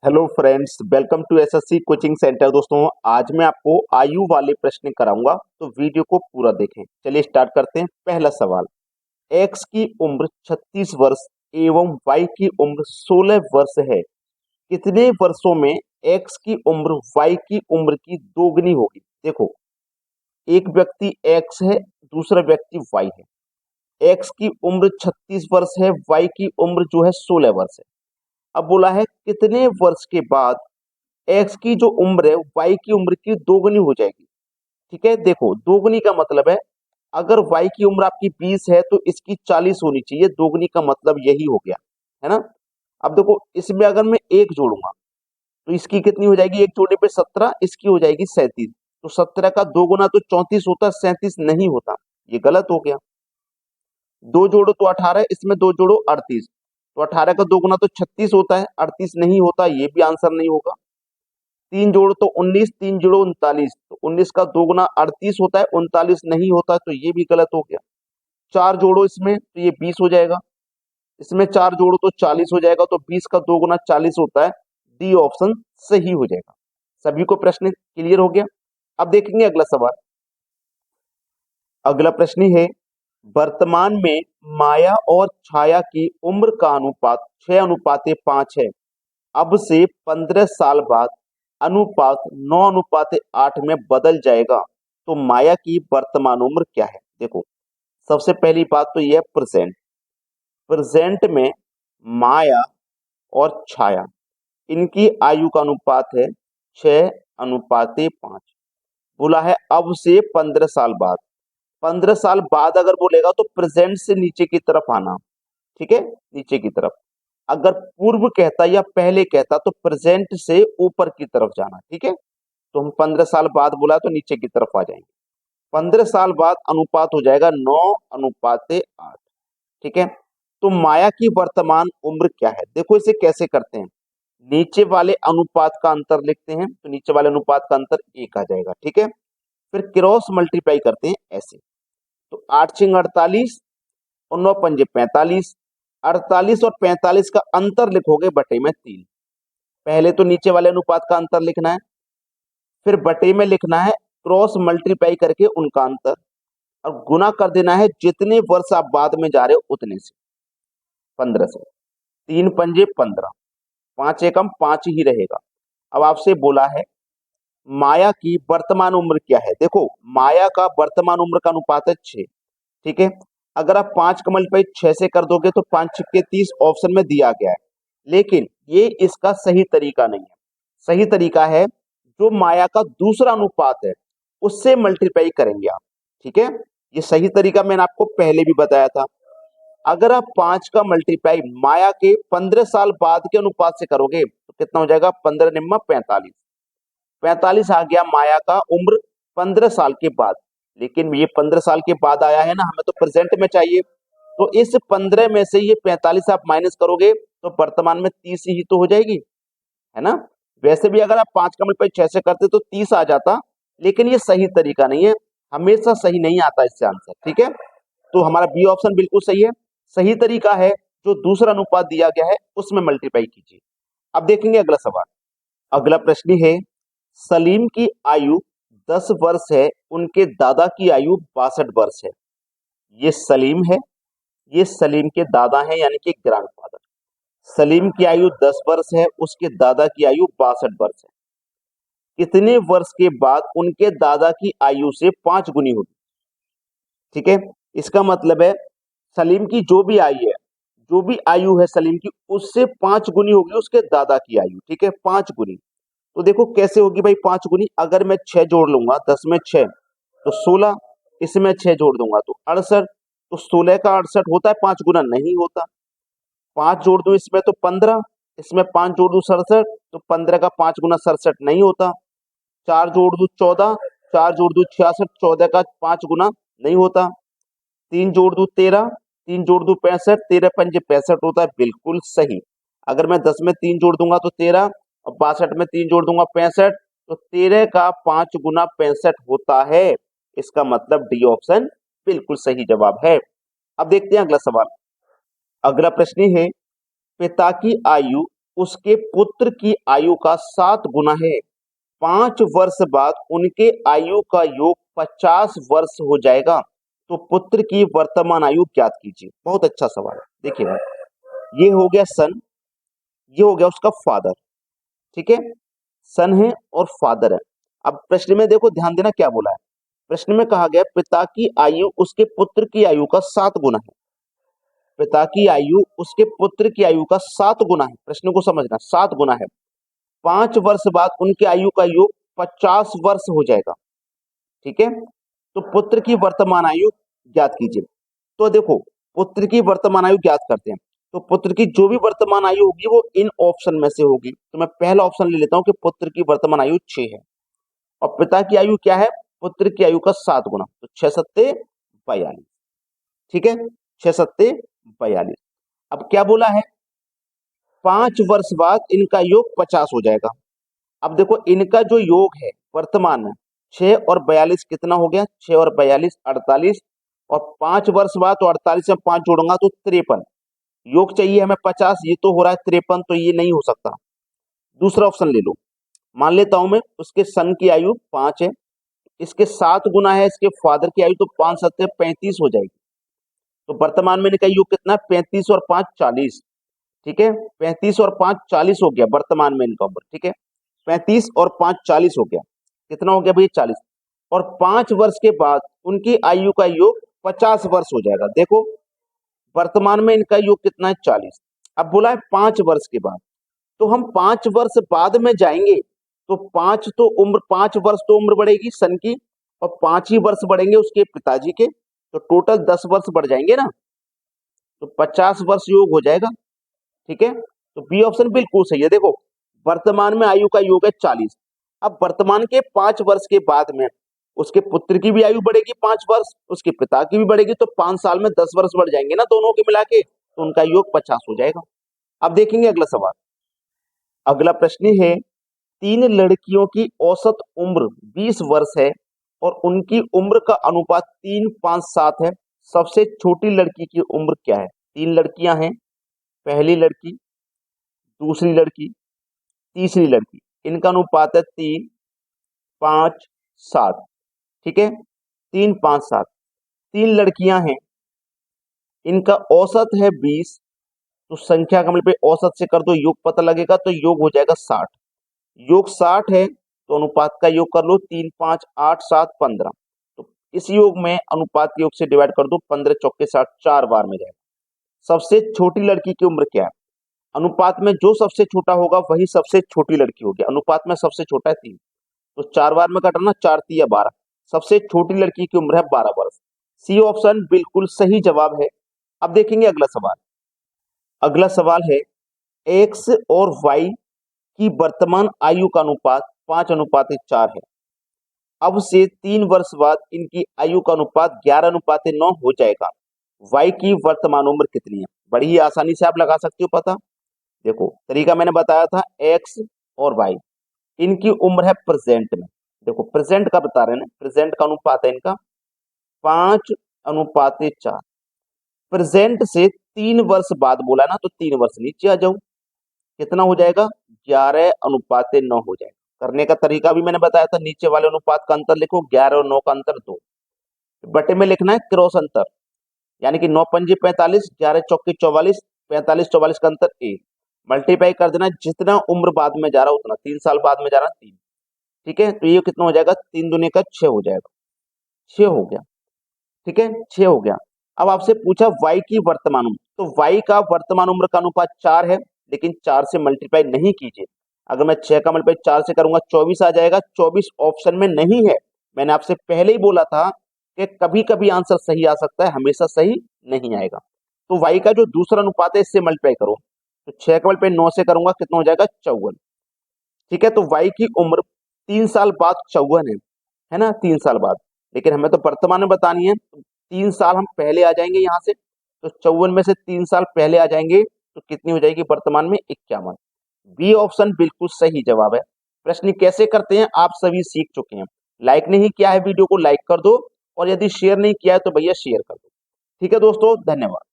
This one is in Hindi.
Hello friends, welcome to SSC coaching centre. दोस्तों, आज मैं आपको आयु वाले प्रश्न कराऊंगा, तो वीडियो को पूरा देखें। चलिए स्टार्ट करते हैं। पहला सवाल, एक्स की उम्र 36 वर्ष एवं वाई की उम्र 16 वर्ष है। कितने वर्षों में एक्स की उम्र वाई की उम्र की दोगुनी होगी? देखो, एक व्यक्ति एक्स है, दूसरा व्यक्ति वाई है। एक्स की उम्र 36 वर्ष है, वाई की उम्र जो है 16 वर्ष है। अब बोला है कितने वर्ष के बाद एक्स की जो उम्र है वाई की उम्र की दोगुनी हो जाएगी। ठीक है, देखो दोगुनी का मतलब है, अगर वाई की उम्र आपकी 20 है तो इसकी 40 होनी चाहिए। दोगुनी का मतलब यही हो गया, है ना। अब देखो, इसमें अगर मैं एक जोड़ूंगा तो इसकी कितनी हो जाएगी? एक जोड़ने पे 17, इसकी हो जाएगी 37। तो 17 का दो गुना तो 34 होता, 37 नहीं होता। ये गलत हो गया। दो जोड़ो तो 18, इसमें दो जोड़ो 38। तो 18 का दो गुना तो 36 होता है, 38 नहीं होता, ये भी आंसर नहीं होगा। तीन जोड़ो तो 19, तीन जोड़ो 39, तो 19 का दो गुना 38 होता है, 39 नहीं होता, तो ये भी गलत हो गया। चार जोड़ो इसमें तो ये 20 हो जाएगा, इसमें चार जोड़ो तो 40 हो जाएगा, तो 20 का दो गुना 40 होता है। डी ऑप्शन सही हो जाएगा। सभी को प्रश्न क्लियर हो गया? अब देखेंगे अगला सवाल। अगला प्रश्न है, वर्तमान में माया और छाया की उम्र का अनुपात 6:5 है। अब से 15 साल बाद अनुपात 9:8 में बदल जाएगा, तो माया की वर्तमान उम्र क्या है? देखो, सबसे पहली बात तो यह प्रेजेंट। प्रेजेंट में माया और छाया, इनकी आयु का अनुपात है 6:5। बोला है अब से 15 साल बाद। 15 साल बाद अगर बोलेगा तो प्रेजेंट से नीचे की तरफ आना। ठीक है, नीचे की तरफ। अगर पूर्व कहता या पहले कहता तो प्रेजेंट से ऊपर की तरफ जाना। ठीक है, तो हम 15 साल बाद बोला तो नीचे की तरफ आ जाएंगे। 15 साल बाद अनुपात हो जाएगा 9:8। ठीक है, तो माया की वर्तमान उम्र क्या है? देखो इसे कैसे करते हैं। नीचे वाले अनुपात का अंतर लिखते हैं, तो नीचे वाले अनुपात का अंतर 1 आ जाएगा। ठीक है, फिर क्रॉस मल्टीप्लाई करते हैं ऐसे। तो 8 6 48 और 9 पंजे 45। 48 और 45 का अंतर लिखोगे बटे में 3। पहले तो नीचे वाले अनुपात का अंतर लिखना है, फिर बटे में लिखना है क्रॉस मल्टीप्लाई करके उनका अंतर, और गुना कर देना है जितने वर्ष आप बाद में जा रहे हो उतने से, 15 से। 3 पंजे 15, 5 एकम 5 ही रहेगा। अब आपसे बोला है माया की वर्तमान उम्र क्या है। देखो, माया का वर्तमान उम्र का अनुपात है 6। ठीक है, अगर आप 5 का मल्टीप्लाई 6 से कर दोगे तो 5 छक्के 30 ऑप्शन में दिया गया है, लेकिन ये इसका सही तरीका नहीं है। सही तरीका है जो माया का दूसरा अनुपात है उससे मल्टीप्लाई करेंगे आप। ठीक है, ये सही तरीका मैंने आपको पहले भी बताया था। अगर आप 5 का मल्टीप्लाई माया के 15 साल बाद के अनुपात से करोगे तो कितना हो जाएगा? 15 निम्मा 45। 45 आ गया माया का उम्र 15 साल के बाद। लेकिन ये 15 साल के बाद आया है ना, हमें तो प्रेजेंट में चाहिए। तो इस 15 में से ये 45 आप माइनस करोगे तो वर्तमान में 30 ही तो हो जाएगी, है ना। वैसे भी अगर आप 5 का मल्टीप्लाई 6 से करते तो 30 आ जाता, लेकिन ये सही तरीका नहीं है। हमेशा सही नहीं आता इससे आंसर। ठीक है, तो हमारा बी ऑप्शन बिल्कुल सही है। सही तरीका है जो दूसरा अनुपात दिया गया है उसमें मल्टीप्लाई कीजिए। अब देखेंगे अगला सवाल। अगला प्रश्न है, सलीम की आयु 10 वर्ष है, उनके दादा की आयु 62 वर्ष है। ये सलीम है, ये सलीम के दादा हैं, यानी कि ग्रैंडफादर। सलीम की आयु 10 वर्ष है, उसके दादा की आयु 62 वर्ष है। कितने वर्ष के बाद उनके दादा की आयु से 5 गुनी होगी? ठीक है, इसका मतलब है सलीम की जो भी आयु है, जो भी आयु है सलीम की, उससे 5 गुनी होगी उसके दादा की आयु। ठीक है, 5 गुनी। तो देखो कैसे होगी भाई 5 गुनी। अगर मैं 6 जोड़ लूंगा, 10 में 6 तो 16, इसमें 6 जोड़ दूंगा तो 68। तो 16 का 68 होता है 5 गुना? नहीं होता। 5 जोड़ दूं इसमें तो 15, इसमें 5 जोड़ दूं 67, तो 15 का 5 गुना 67 नहीं होता। 4 जोड़ दूं 14, 4 जोड़ दूं 66, 14 का 5 गुना नहीं होता। 3 जोड़ दूं 13, 3 जोड़ दूं 65, 13 पंजे 65 होता है, बिल्कुल सही। अगर मैं 10 में 3 जोड़ दूंगा तो 13, और 62 में 3 जोड़ दूंगा 65, तो 13 का 5 गुना 65 होता है। इसका मतलब डी ऑप्शन बिल्कुल सही जवाब है। अब देखते हैं अगला सवाल। अगला प्रश्न है, पिता की आयु उसके पुत्र की आयु का 7 गुना है, 5 वर्ष बाद उनके आयु का योग 50 वर्ष हो जाएगा, तो पुत्र की वर्तमान आयु ज्ञात कीजिए। बहुत अच्छा सवाल है। देखिए भाई, ये हो गया सन, ये हो गया उसका फादर, ठीक है, सन है और फादर है। अब प्रश्न में देखो, ध्यान देना क्या बोला है। प्रश्न में कहा गया पिता की आयु उसके पुत्र की आयु का 7 गुना है। पिता की आयु उसके पुत्र की आयु का 7 गुना है। प्रश्न को समझना, 7 गुना है। 5 वर्ष बाद उनकी आयु का योग 50 वर्ष हो जाएगा, ठीक है। तो पुत्र की वर्तमान आयु ज्ञात कीजिए। तो देखो, पुत्र की वर्तमान आयु ज्ञात करते हैं। तो पुत्र की जो भी वर्तमान आयु होगी वो इन ऑप्शन में से होगी। तो मैं पहला ऑप्शन ले लेता हूं कि पुत्र की वर्तमान आयु 6 है और पिता की आयु क्या है, पुत्र की आयु का 7 गुना, तो 6 सत्ते 42, ठीक है, 6 सत्ते 42। अब क्या बोला है, 5 वर्ष बाद इनका योग 50 हो जाएगा। अब देखो, इनका जो योग है वर्तमान में, 6 और 42 कितना हो गया, 6 और 42 48, और 5 वर्ष बाद तो 48 में 5 जोड़ूंगा तो 53। योग चाहिए हमें 50, ये तो हो रहा है 53, तो ये नहीं हो सकता। दूसरा ऑप्शन ले लो, मान लेता हूं मैं उसके सन की आयु 5 है, इसके 7 गुना है इसके फादर की आयु, तो 5 सत्ते 35 हो जाएगी। तो वर्तमान में इनका योग कितना है, 35 और 5 40, ठीक है, 35 और 5 40 हो गया वर्तमान में इनका उम्र, ठीक है, 35 और 5 40 हो गया, कितना हो गया भैया 40। और 5 वर्ष के बाद उनकी आयु का योग 50 वर्ष हो जाएगा। देखो, वर्तमान में इनका योग कितना है 40, अब बोला है 5 वर्ष के बाद, तो हम 5 वर्ष बाद में जाएंगे, तो 5 वर्ष तो उम्र बढ़ेगी सन की, और 5 ही वर्ष बढ़ेंगे उसके पिताजी के, तो टोटल 10 वर्ष बढ़ जाएंगे ना, तो 50 वर्ष योग हो जाएगा, ठीक है। तो बी ऑप्शन बिल्कुल सही है। देखो, वर्तमान में आयु का योग है 40, अब वर्तमान के 5 वर्ष के बाद में उसके पुत्र की भी आयु बढ़ेगी 5 वर्ष, उसके पिता की भी बढ़ेगी, तो 5 साल में 10 वर्ष बढ़ जाएंगे ना दोनों के मिला के, तो उनका योग 50 हो जाएगा। अब देखेंगे अगला सवाल। अगला प्रश्न है, 3 लड़कियों की औसत उम्र 20 वर्ष है और उनकी उम्र का अनुपात 3 5 7 है। सबसे छोटी लड़की की उम्र क्या है। 3 लड़कियां हैं, पहली लड़की, दूसरी लड़की, तीसरी लड़की, इनका अनुपात है 3 5 7, ठीक है, 3 5 7। 3 लड़कियां हैं, इनका औसत है 20, तो संख्या का मतलब औसत से कर दो, योग पता लगेगा, तो योग हो जाएगा 60। योग 60 है तो अनुपात का योग कर लो, 3 5 8 7 15, तो इस योग में अनुपात के योग से डिवाइड कर दो, 15 चौके 60, 4 बार में जाएगा। सबसे छोटी लड़की की उम्र क्या है, अनुपात में जो सबसे छोटा होगा वही सबसे छोटी लड़की होगी। अनुपात में सबसे छोटा है 3, तो 4 बार में कटना, 4 3 12, सबसे छोटी लड़की की उम्र है 12 वर्ष। सी ऑप्शन बिल्कुल सही जवाब है। अब देखेंगे अगला सवाल। अगला सवाल है, एक्स और वाई की वर्तमान आयु का अनुपात 5:4 है। अब से 3 वर्ष बाद इनकी आयु का अनुपात 11:9 हो जाएगा। वाई की वर्तमान उम्र कितनी है। बड़ी ही आसानी से आप लगा सकते हो पता। देखो, तरीका मैंने बताया था, एक्स और वाई, इनकी उम्र है प्रेजेंट में। देखो, प्रेजेंट का बता रहे हैं ना, प्रेजेंट का अनुपात है इनका 5:4। प्रेजेंट से 3 वर्ष बाद बोला ना, तो 3 वर्ष नीचे आ जाओ, कितना हो जाएगा 11:9 हो जाएगा। करने का तरीका भी मैंने बताया था, नीचे वाले अनुपात का अंतर लिखो, 11 और 9 का अंतर 2, बटे में लिखना है क्रॉस अंतर, यानी कि 9 पंजे 45, 11 चौके 44, 45 44 का अंतर 1, मल्टीप्लाई कर देना, जितना उम्र बाद में जा रहा उतना, 3 साल बाद में जा रहा 3, ठीक है। तो ये कितना हो जाएगा, 3 दूनी का 6 हो जाएगा, 6 हो गया, ठीक है, 6 हो गया। अब आपसे पूछा वाई की वर्तमान उम्र, तो वाई का वर्तमान उम्र का अनुपात 4 है, लेकिन 4 से मल्टीप्लाई नहीं कीजिए। अगर मैं 6 का मल्टीप्लाई 4 से करूंगा 24 आ जाएगा, 24 ऑप्शन में नहीं है। मैंने आपसे पहले ही बोला था कि कभी कभी आंसर सही आ सकता है, हमेशा सही नहीं आएगा। तो वाई का जो दूसरा अनुपात है इससे मल्टीप्लाई करो, तो 6 का मल्टीप्लाई 9 से करूंगा, कितना हो जाएगा 54, ठीक है। तो वाई की उम्र 3 साल बाद 54 है ना, 3 साल बाद, लेकिन हमें तो वर्तमान में बतानी है, तो 3 साल हम पहले आ जाएंगे यहाँ से, तो 54 में से 3 साल पहले आ जाएंगे, तो कितनी हो जाएगी वर्तमान में 51। बी ऑप्शन बिल्कुल सही जवाब है। प्रश्न कैसे करते हैं आप सभी सीख चुके हैं। लाइक नहीं किया है वीडियो को लाइक कर दो, और यदि शेयर नहीं किया है तो भैया शेयर कर दो। ठीक है दोस्तों, धन्यवाद।